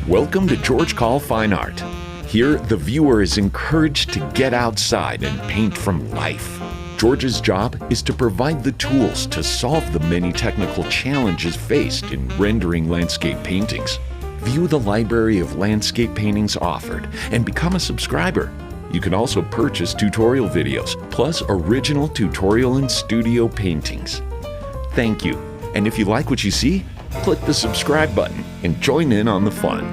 Welcome to George Coll Fine Art. Here, the viewer is encouraged to get outside and paint from life. George's job is to provide the tools to solve the many technical challenges faced in rendering landscape paintings. View the library of landscape paintings offered and become a subscriber. You can also purchase tutorial videos, plus original tutorial and studio paintings. Thank you. And if you like what you see, click the subscribe button and join in on the fun.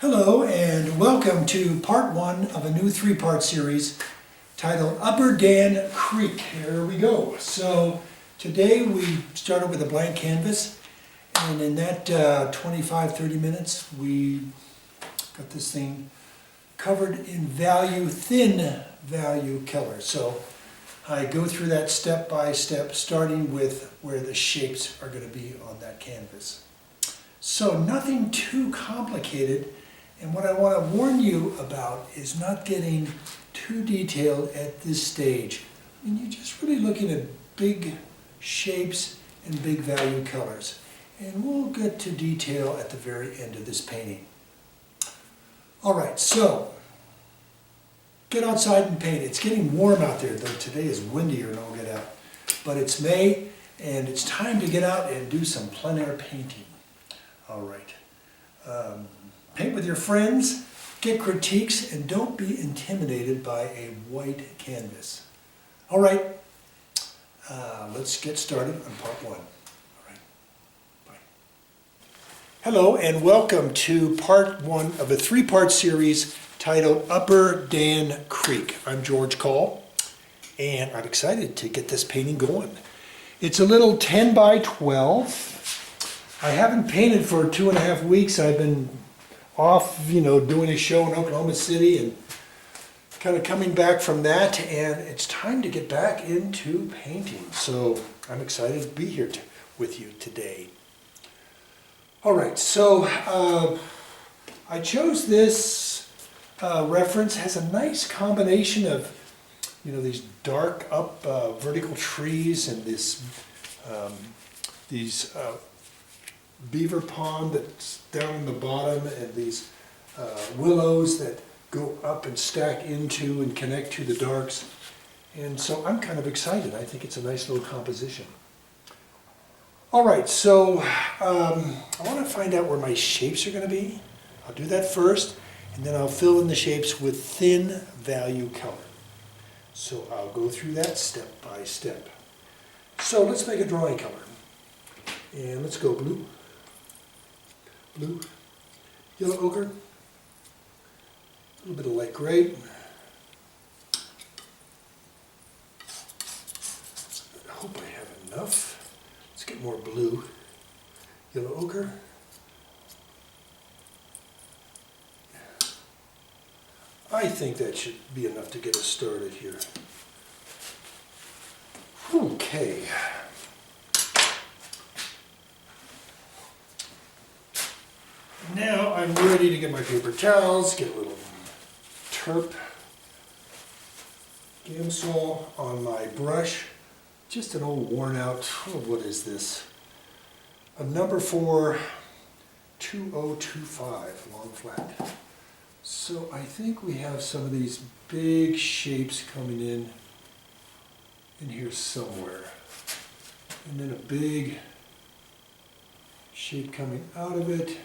Hello and welcome to part one of a new three-part series titled Upper Dan Creek. Here we go. So today we started with a blank canvas, and in that 25-30 minutes we got this thing covered in thin value colors. So I go through that step by step, starting with where the shapes are going to be on that canvas. So nothing too complicated, and what I want to warn you about is not getting too detailed at this stage. I mean, you're just really looking at big shapes and big value colors. And we'll get to detail at the very end of this painting. All right, so get outside and paint. It's getting warm out there, though today is windier and all get out. But it's May, and it's time to get out and do some plein air painting. All right. Paint with your friends, get critiques, and don't be intimidated by a white canvas. All right, let's get started on part one. All right, bye. Hello, and welcome to part one of a three-part series titled Upper Dan Creek. I'm George Coll, and I'm excited to get this painting going. It's a little 10 by 12. I haven't painted for 2.5 weeks. I've been off, doing a show in Oklahoma City and kind of coming back from that, and it's time to get back into painting. So I'm excited to be here with you today. All right, so I chose this reference. Has a nice combination of, these dark up vertical trees and these beaver pond that's down in the bottom, and these willows that go up and stack into and connect to the darks. And so I'm kind of excited. I think it's a nice little composition. All right, so I want to find out where my shapes are going to be. I'll do that first, and then I'll fill in the shapes with thin value color. So I'll go through that step by step. So let's make a drawing color. And let's go blue, yellow ochre, a little bit of light gray. I hope I have enough. Let's get more blue, yellow ochre. I think that should be enough to get us started here. Okay. Now I'm ready to get my paper towels, get a little Terp Gamsol on my brush. Just an old worn out, what is this? A number 4 2025 long flat. So I think we have some of these big shapes coming in here somewhere. And then a big shape coming out of it.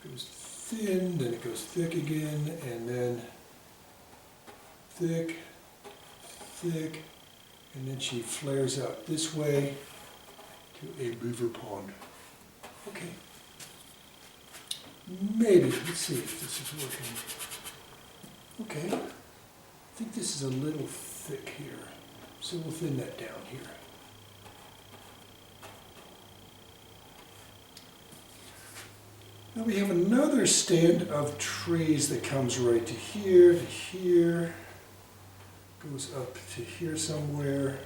Goes thin, then it goes thick again, and then thick, and then she flares out this way to a beaver pond. Okay. Maybe, let's see if this is working. Okay, I think this is a little thick here, so we'll thin that down here. Now we have another stand of trees that comes right to here, goes up to here somewhere.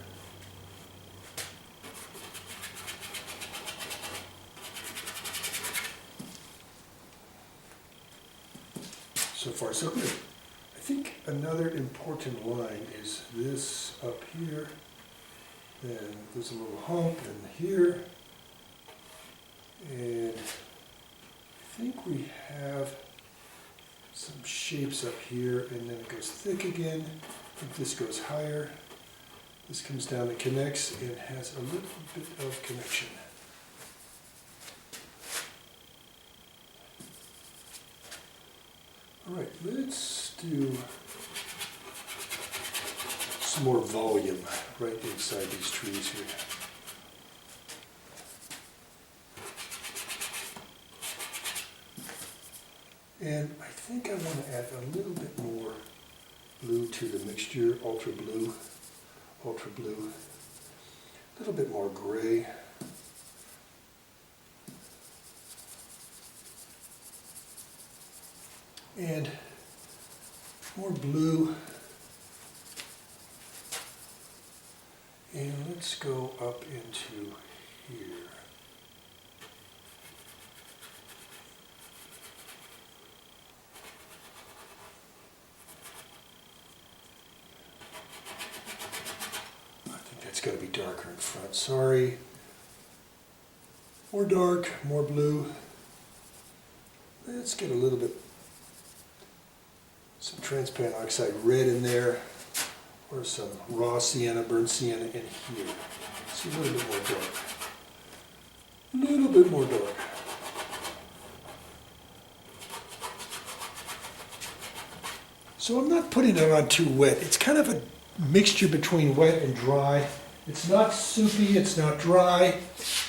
So far so good. I think another important line is this up here Then there's a little hump in here. And I think we have some shapes up here, and then it goes thick again. I think this goes higher. This comes down and connects and has a little bit of connection. All right, let's do some more volume right inside these trees here. And I think I want to add a little bit more blue to the mixture, ultra blue, a little bit more gray. And more blue. And let's go up into here. It's got to be darker in front, sorry. More dark, more blue. Let's get a little bit, some transparent oxide red in there, or some raw sienna, burnt sienna in here. See, a little bit more dark. A little bit more dark. So I'm not putting it on too wet. It's kind of a mixture between wet and dry. It's not soupy, it's not dry,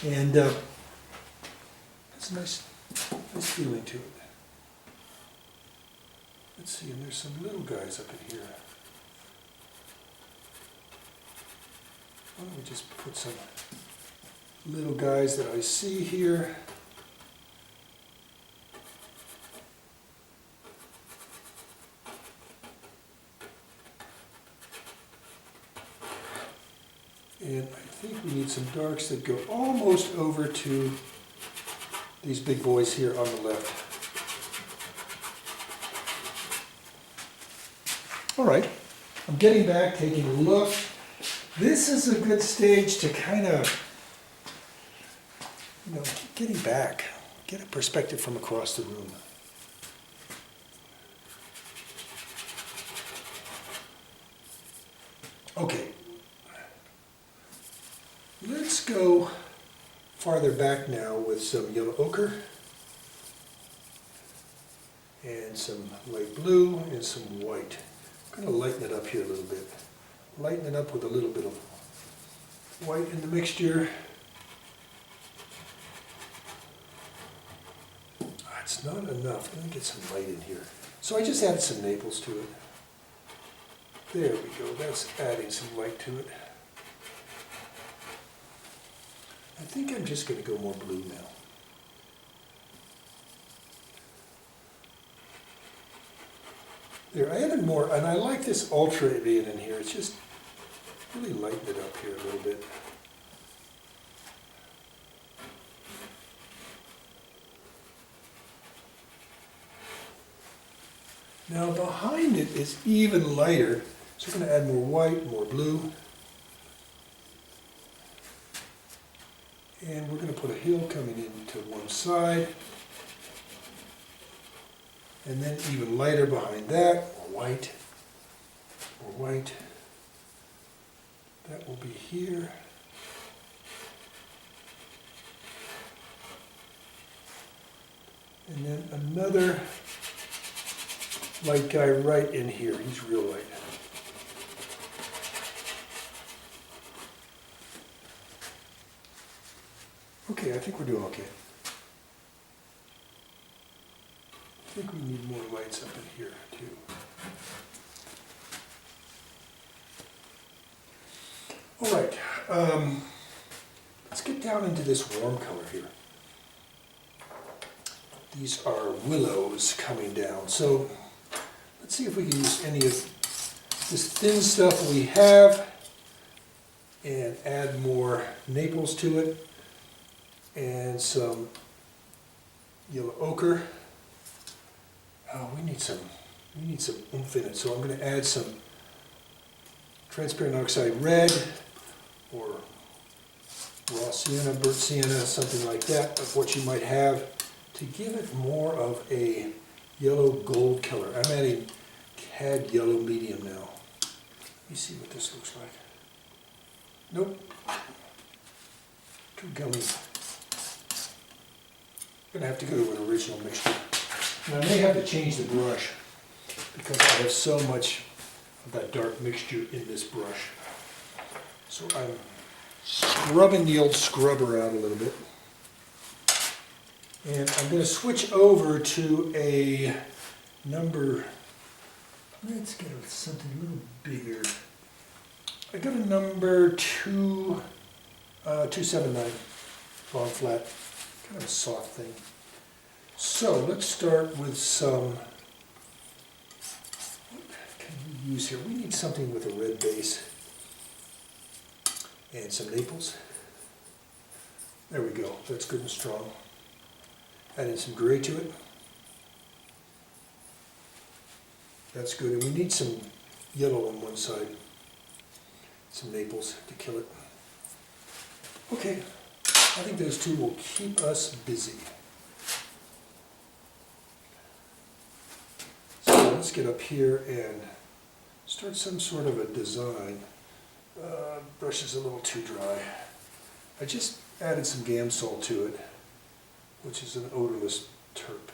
and it's a nice feeling to it. Let's see, and there's some little guys up in here. Why don't we just put some little guys that I see here. And I think we need some darks that go almost over to these big boys here on the left. All right, I'm getting back, taking a look. This is a good stage to kind of, getting back, get a perspective from across the room. Okay. Let's go farther back now with some yellow ochre and some light blue and some white. I'm going to lighten it up here a little bit. Lighten it up with a little bit of white in the mixture. It's not enough. Let me get some light in here. So I just added some Naples to it. There we go. That's adding some light to it. I think I'm just going to go more blue now. There, I added more, and I like this ultra being in here. It's just really lighten it up here a little bit. Now behind it is even lighter, so I'm going to add more white, more blue. And we're going to put a hill coming in to one side. And then even lighter behind that, more white, more white. That will be here. And then another light guy right in here. He's real light. Okay, I think we're doing okay. I think we need more lights up in here too. All right, let's get down into this warm color here. These are willows coming down. So let's see if we can use any of this thin stuff we have and add more Naples to it and some yellow ochre. Oh, we need some oomph in it. So I'm going to add some transparent oxide red or raw sienna, burnt sienna, something like that, of what you might have, to give it more of a yellow gold color. I'm adding cad yellow medium now. Let me see what this looks like. Nope. Too gummy. I'm gonna have to go to an original mixture. And I may have to change the brush because I have so much of that dark mixture in this brush. So I'm scrubbing the old scrubber out a little bit. And I'm going to switch over to a number, let's get something a little bigger. I got a number 279, long flat, kind of a soft thing. So let's start with some, what can we use here? We need something with a red base and some Naples. There we go, that's good and strong. Adding some gray to it. That's good, and we need some yellow on one side. Some Naples to kill it. Okay, I think those two will keep us busy. So let's get up here and start some sort of a design. Brush is a little too dry. I just added some Gamsol to it, which is an odorless terp.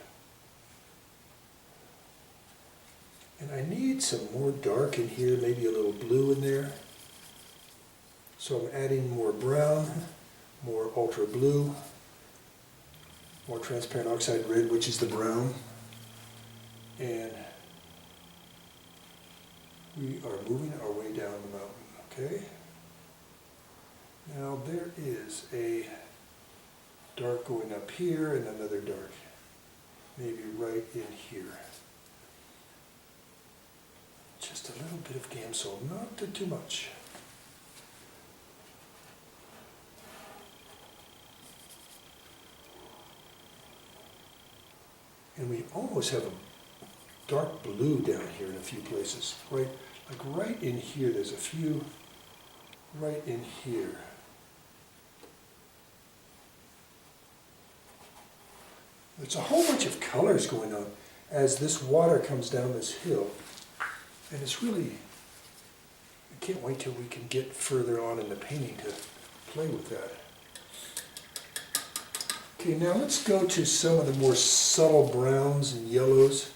And I need some more dark in here, maybe a little blue in there. So I'm adding more brown, more ultra blue, more transparent oxide red, which is the brown. And we are moving our way down the mountain, okay? Now there is a dark going up here and another dark, maybe right in here. Just a little bit of Gamsol, not too much. And we almost have a dark blue down here in a few places, right? Like right in here, there's a few right in here. There's a whole bunch of colors going on as this water comes down this hill. And it's really, I can't wait till we can get further on in the painting to play with that. Okay, now let's go to some of the more subtle browns and yellows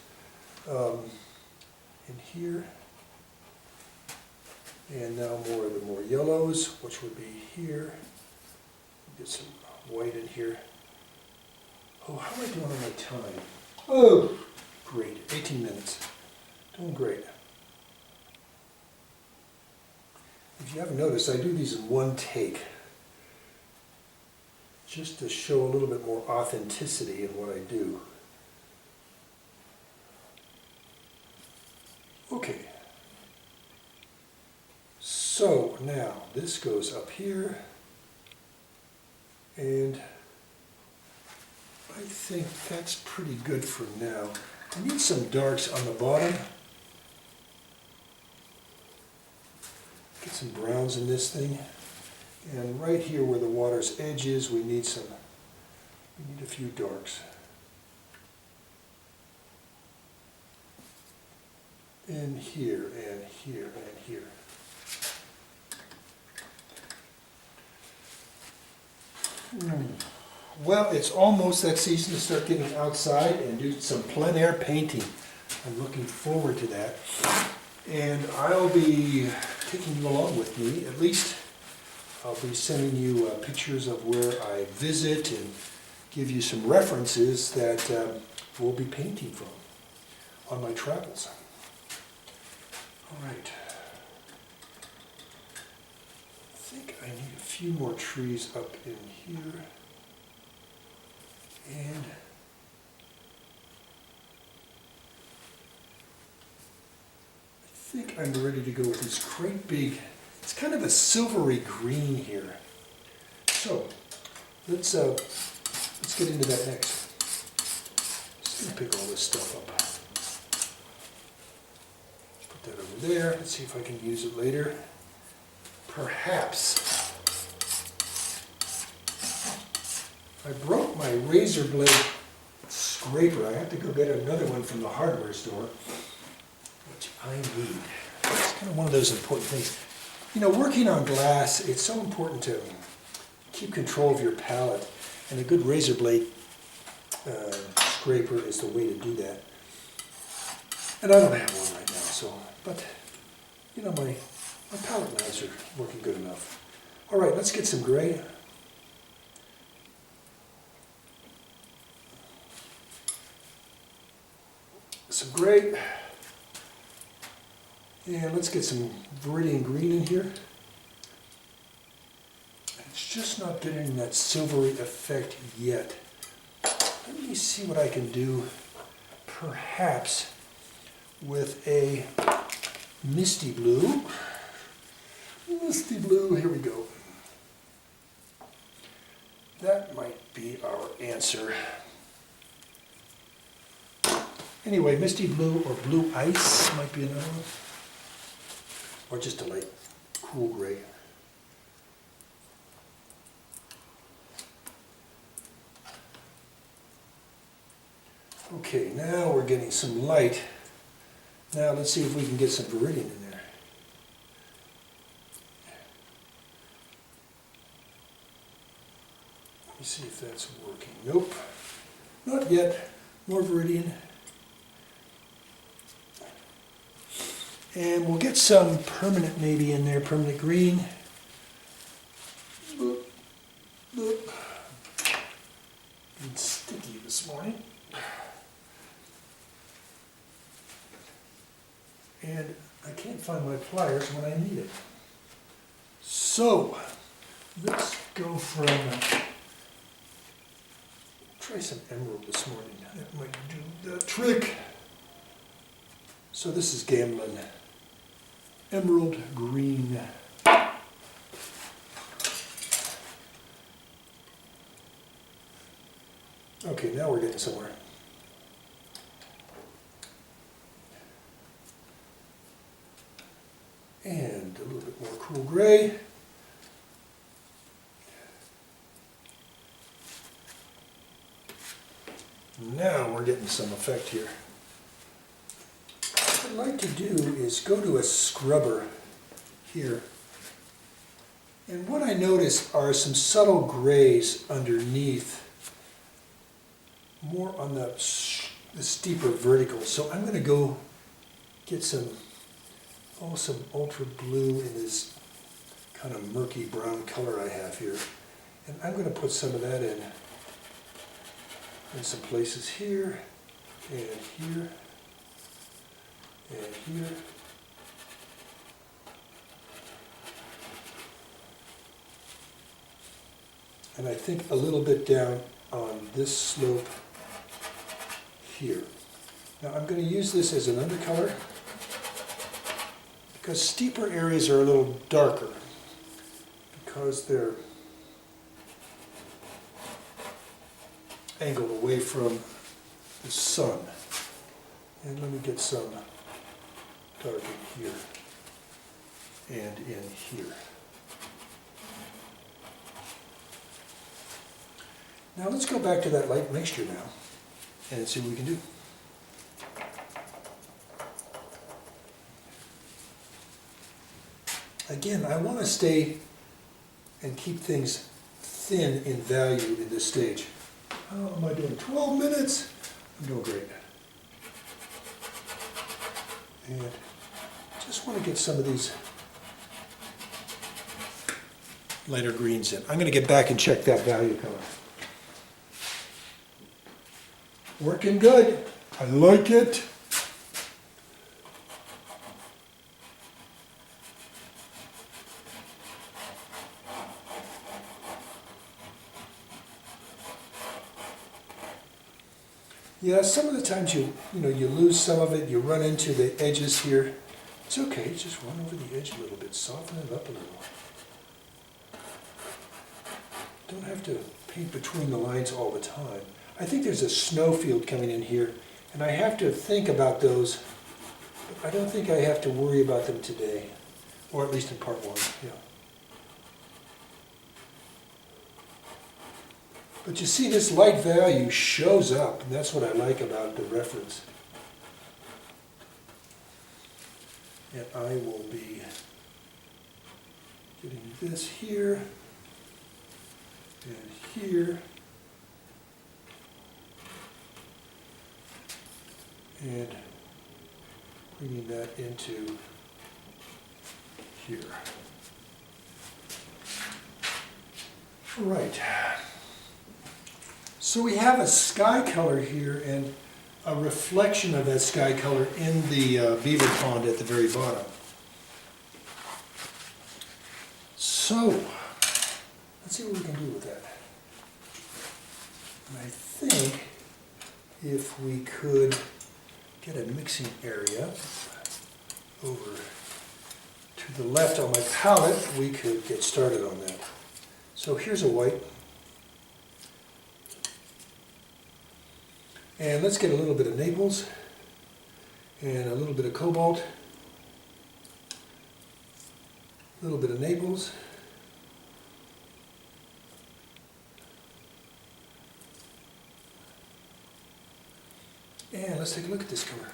in here. And now more of the more yellows, which would be here. Get some white in here. Oh, how am I doing on my time? Oh, great, 18 minutes. Doing great. If you haven't noticed, I do these in one take, just to show a little bit more authenticity in what I do. Okay. So now this goes up here, and I think that's pretty good for now. I need some darks on the bottom. Get some browns in this thing. And right here where the water's edge is, we need a few darks. And here, and here, and here. Well, it's almost that season to start getting outside and do some plein air painting. I'm looking forward to that. And I'll be taking you along with me. At least I'll be sending you pictures of where I visit and give you some references that we'll be painting from on my travels. All right. I think I need a few more trees up in here. And I think I'm ready to go with this great big, it's kind of a silvery green here. So let's get into that next. Just gonna pick all this stuff up. Put that over there. Let's see if I can use it later. Perhaps I broke my razor blade scraper. I have to go get another one from the hardware store, which I need. It's kind of one of those important things. You know, working on glass, it's so important to keep control of your palette, and a good razor blade scraper is the way to do that. And I don't have one right now, so, but, you know, my palette knives are working good enough. All right, let's get some gray. Some gray. And let's get some Viridian green in here. It's just not getting that silvery effect yet. Let me see what I can do, perhaps with a misty blue. Misty blue, here we go. That might be our answer. Anyway, misty blue or blue ice might be another one. Or just a light, cool gray. Okay, now we're getting some light. Now let's see if we can get some Viridian in there. Let me see if that's working. Nope, not yet. More Viridian. And we'll get some permanent maybe in there, permanent green. Boop, boop. It's sticky this morning. And I can't find my pliers when I need it. So, let's go from, try some emerald this morning. That might do the trick. So this is Gamblin Emerald Green. Okay, now we're getting somewhere. And a little bit more cool gray. Now we're getting some effect here. What I'd like to do is go to a scrubber here. And what I notice are some subtle grays underneath, more on the steeper vertical. So I'm going to go get some ultra blue in this kind of murky brown color I have here. And I'm going to put some of that in some places here, and here, and here. And I think a little bit down on this slope here. Now I'm going to use this as an undercolor, because steeper areas are a little darker, because they're angled away from the sun. And let me get some dark in here and in here. Now let's go back to that light mixture now and see what we can do. Again, I want to stay and keep things thin in value in this stage. How am I doing? 12 minutes? I'm doing great. And just want to get some of these lighter greens in. I'm going to get back and check that value color. Working good. I like it. Yeah, some of the times you lose some of it, you run into the edges here. It's okay, just run over the edge a little bit, soften it up a little. Don't have to paint between the lines all the time. I think there's a snow field coming in here, and I have to think about those, but I don't think I have to worry about them today, or at least in part one, yeah. But you see this light value shows up, and that's what I like about the reference. And I will be getting this here and here. And bringing that into here. All right. So we have a sky color here and a reflection of that sky color in the beaver pond at the very bottom. So, let's see what we can do with that. And I think if we could get a mixing area over to the left on my palette, we could get started on that. So here's a white. And let's get a little bit of Naples and a little bit of Cobalt, a little bit of Naples, and let's take a look at this color.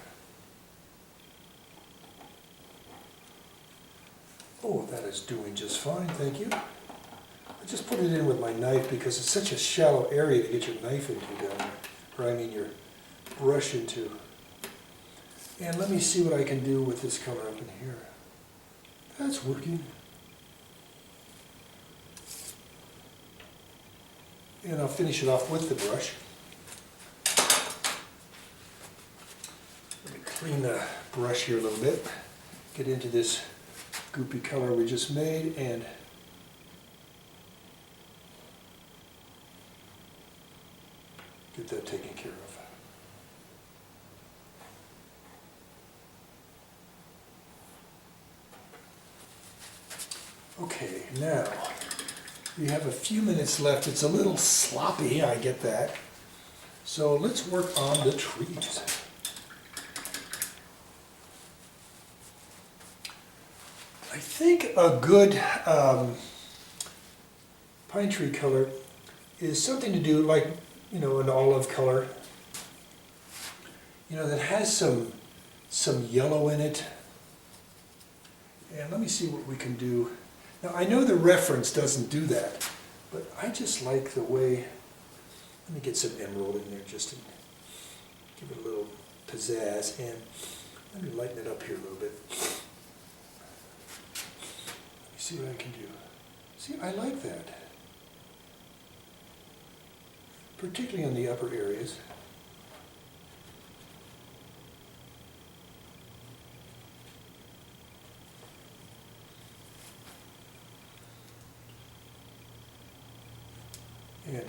Oh, that is doing just fine, thank you. I just put it in with my knife because it's such a shallow area to get your knife into down there. Or I mean your brush into. And let me see what I can do with this color up in here. That's working. And I'll finish it off with the brush. Let me clean the brush here a little bit. Get into this goopy color we just made and get that taken care of. Okay, now we have a few minutes left. It's a little sloppy, I get that. So let's work on the trees. I think a good pine tree color is something to do like, you know, an olive color, you know, that has some yellow in it. And let me see what we can do. Now I know the reference doesn't do that, but I just like the way, let me get some emerald in there just to give it a little pizzazz, and let me lighten it up here a little bit. Let me see what I can do. See, I like that. Particularly in the upper areas. And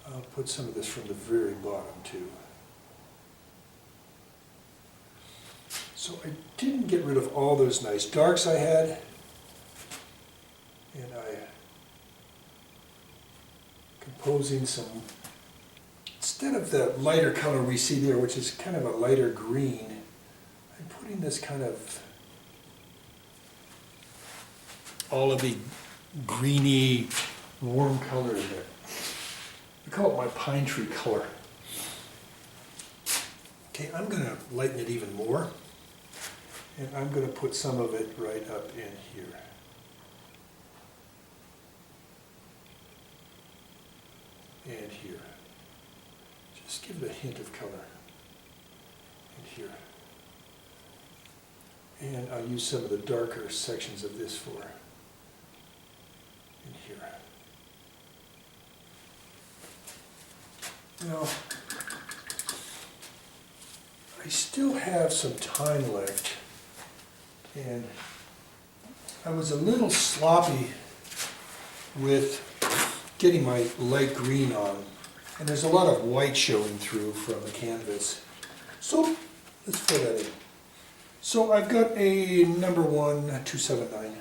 I'll put some of this from the very bottom too. So I didn't get rid of all those nice darks I had, and I composing some, instead of the lighter color we see there, which is kind of a lighter green, I'm putting this kind of olivey, greeny, warm color in there. I call it my pine tree color. Okay, I'm going to lighten it even more, and I'm going to put some of it right up in here. And here. Just give it a hint of color. And here. And I'll use some of the darker sections of this for in here. Now, I still have some time left, and I was a little sloppy with getting my light green on, and there's a lot of white showing through from the canvas. So let's fill that in. So I've got a number 1279.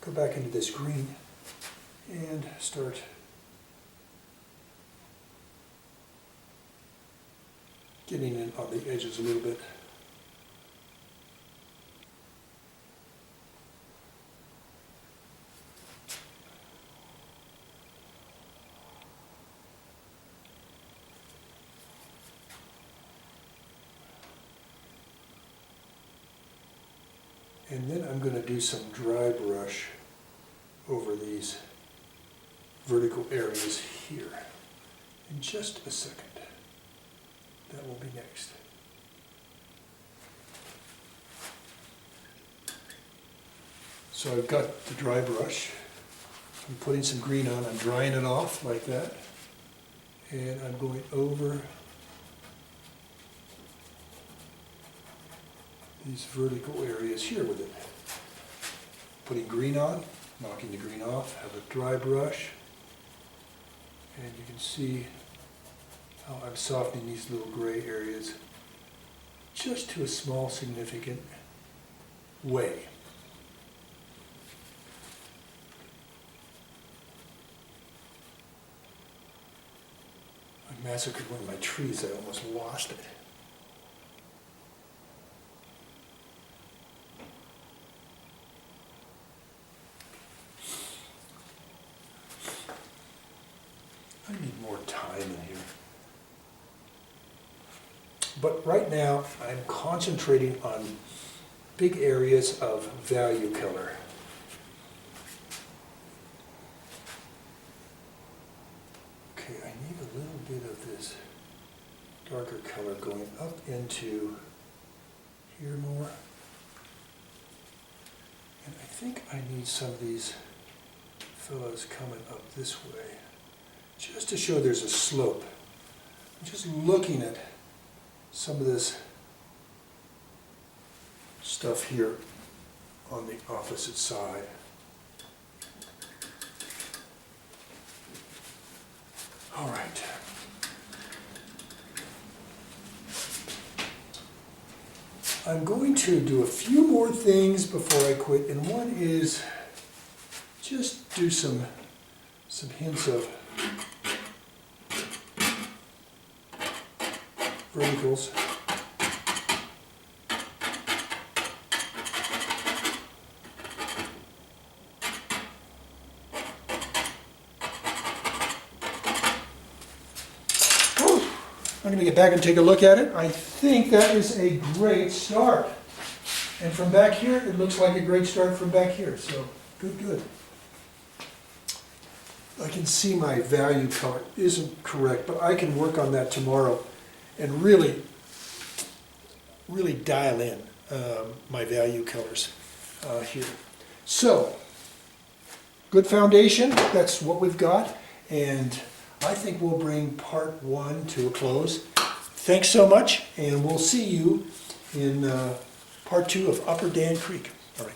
Go back into this green and start getting in on the edges a little bit. And then I'm going to do some dry brush over these vertical areas here in just a second. That will be next. So I've got the dry brush. I'm putting some green on. I'm drying it off like that. And I'm going over these vertical areas here with it. Putting green on, knocking the green off, have a dry brush. And you can see how I'm softening these little gray areas just to a small significant way. I massacred one of my trees, I almost lost it. I need more time in here. But right now, I'm concentrating on big areas of value color. Okay, I need a little bit of this darker color going up into here more. And I think I need some of these fellows coming up this way, just to show there's a slope. I'm just looking at some of this stuff here on the opposite side. All right. I'm going to do a few more things before I quit, and one is just do some hints of verticals. I'm going to get back and take a look at it. I think that is a great start. And from back here, it looks like a great start from back here. So, good. I can see my value color isn't correct, but I can work on that tomorrow and really dial in my value colors here. So, good foundation. That's what we've got. And I think we'll bring part one to a close. Thanks so much, and we'll see you in part two of Upper Dan Creek. All right.